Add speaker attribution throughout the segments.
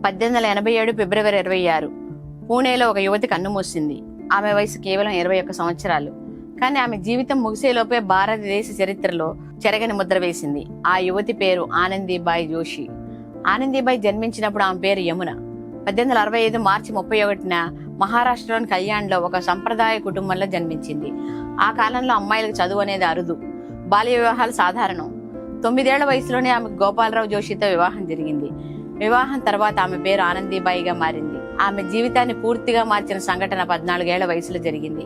Speaker 1: 1887 ఫిబ్రవరి 26 పూణేలో ఒక యువతి కన్నుమూసింది. ఆమె వయసు కేవలం 21 సంవత్సరాలు. కానీ ఆమె జీవితం ముగిసేలోపే భారతదేశ చరిత్రలో చెరగని ముద్ర వేసింది. ఆ యువతి పేరు ఆనందీబాయి జోషి. ఆనందీబాయి జన్మించినప్పుడు ఆమె పేరు యమున. 1865 మార్చి 31న మహారాష్ట్రలోని కళ్యాణ్లో ఒక సంప్రదాయ కుటుంబంలో జన్మించింది. ఆ కాలంలో అమ్మాయిలకు చదువు అనేది అరుదు, బాల్య వివాహాలు సాధారణం. 9 ఏళ్ల వయసులోనే ఆమెకు గోపాలరావు జోషితో వివాహం జరిగింది. వివాహం తర్వాత ఆమె పేరు ఆనందీబాయిగా మారింది. ఆమె జీవితాన్ని పూర్తిగా మార్చిన సంఘటన 14 ఏళ్ల వయసులో జరిగింది.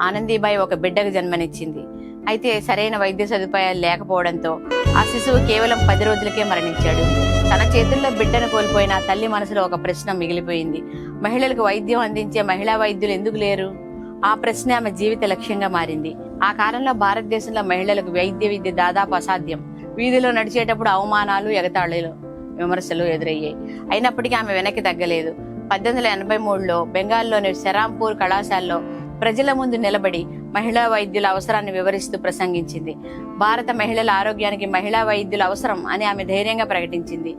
Speaker 1: ఆనందీబాయి ఒక బిడ్డకు జన్మనిచ్చింది. అయితే సరైన వైద్య సదుపాయాలు లేకపోవడంతో ఆ శిశువు కేవలం 10 రోజులకే మరణించాడు. తన చేతుల్లో బిడ్డను కోల్పోయిన తల్లి మనసులో ఒక ప్రశ్న మిగిలిపోయింది. మహిళలకు వైద్యం అందించే మహిళా వైద్యులు ఎందుకు లేరు? ఆ ప్రశ్న ఆమె జీవిత లక్ష్యంగా మారింది. ఆ కాలంలో భారతదేశంలో మహిళలకు వైద్య విద్య దాదాపు అసాధ్యం. వీధిలో నడిచేటప్పుడు అవమానాలు, ఎగతాళిలు, విమర్శలు ఎదురయ్యాయి. అయినప్పటికీ ఆమె వెనక్కి తగ్గలేదు. 1883లో బెంగాల్లోని శరాంపూర్ కళాశాలలో ప్రజల ముందు నిలబడి మహిళా వైద్యుల అవసరాన్ని వివరిస్తూ ప్రసంగించింది. భారత మహిళల ఆరోగ్యానికి మహిళా వైద్యుల అవసరం అని ఆమె ధైర్యంగా ప్రకటించింది.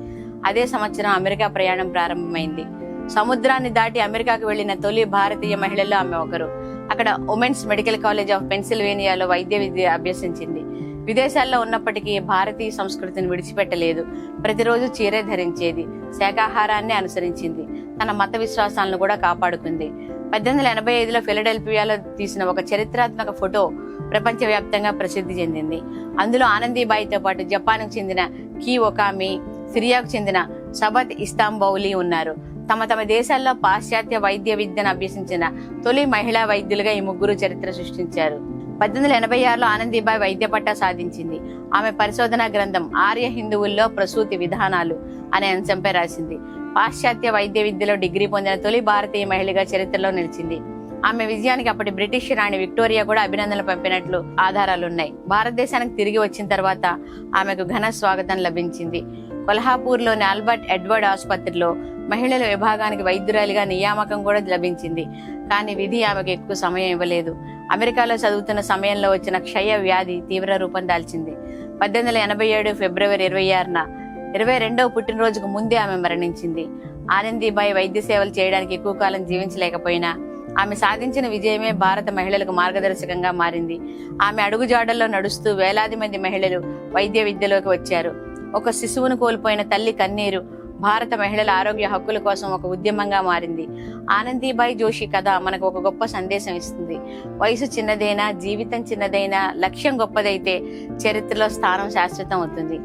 Speaker 1: అదే సంవత్సరం అమెరికా ప్రయాణం ప్రారంభమైంది. సముద్రాన్ని దాటి అమెరికాకు వెళ్లిన తొలి భారతీయ మహిళల్లో ఆమె ఒకరు. అక్కడ ఉమెన్స్ మెడికల్ కాలేజ్ ఆఫ్ పెన్సిల్వేనియాలో వైద్య విద్య అభ్యసించింది. విదేశాల్లో ఉన్నప్పటికీ భారతీయ సంస్కృతిని విడిచిపెట్టలేదు. ప్రతిరోజు చీరే ధరించేది, శాకాహారాన్ని అనుసరించింది, తన మత విశ్వాసాలను కూడా కాపాడుకుంది. 1885లో ఫిలడెల్ఫియాలో తీసిన ఒక చరిత్రాత్మక ఫోటో ప్రపంచవ్యాప్తంగా ప్రసిద్ధి చెందింది. అందులో ఆనందీబాయితో పాటు జపాన్కు చెందిన కి ఒకామి, సిరియాకు చెందిన సబత్ ఇస్తాంబౌలి ఉన్నారు. తమ తమ దేశాల్లో పాశ్చాత్య వైద్య విద్యను అభ్యసించిన తొలి మహిళా వైద్యులుగా ఈ ముగ్గురు చరిత్ర సృష్టించారు. 1886లో ఆనందీబాయి వైద్య పట్టా సాధించింది. ఆమె పరిశోధనా గ్రంథం ఆర్య హిందువుల్లో ప్రసూతి విధానాలు అనే అంశంపై రాసింది. పాశ్చాత్య వైద్య విద్యలో డిగ్రీ పొందిన తొలి భారతీయ మహిళగా చరిత్రలో నిలిచింది. ఆమె విజయానికి అప్పటి బ్రిటిష్ రాణి విక్టోరియా కూడా అభినందనలు పంపినట్లు ఆధారాలున్నాయి. భారతదేశానికి తిరిగి వచ్చిన తర్వాత ఆమెకు ఘన స్వాగతం లభించింది. కొల్హాపూర్లోని ఆల్బర్ట్ ఎడ్వర్డ్ ఆసుపత్రిలో మహిళల విభాగానికి వైద్యురాలిగా నియామకం కూడా లభించింది. కానీ విధి ఆమెకు ఎక్కువ సమయం ఇవ్వలేదు. అమెరికాలో చదువుతున్న సమయంలో వచ్చిన క్షయ వ్యాధి తీవ్ర రూపం దాల్చింది. 1887 ఫిబ్రవరి 26న 22వ పుట్టినరోజుకు ముందే ఆమె మరణించింది. ఆనందీబాయి వైద్య సేవలు చేయడానికి ఎక్కువ కాలం జీవించలేకపోయినా ఆమె సాధించిన విజయమే భారత మహిళలకు మార్గదర్శకంగా మారింది. ఆమె అడుగుజాడల్లో నడుస్తూ వేలాది మంది మహిళలు వైద్య విద్యలోకి వచ్చారు. ఒక శిశువును కోల్పోయిన తల్లి కన్నీరు భారత మహిళల ఆరోగ్య హక్కుల కోసం ఒక ఉద్యమంగా మారింది. ఆనందీబాయి జోషి కథ మనకు ఒక గొప్ప సందేశం ఇస్తుంది. వయసు చిన్నదైనా, జీవితం చిన్నదైనా, లక్ష్యం గొప్పదైతే చరిత్రలో స్థానం శాశ్వతం అవుతుంది.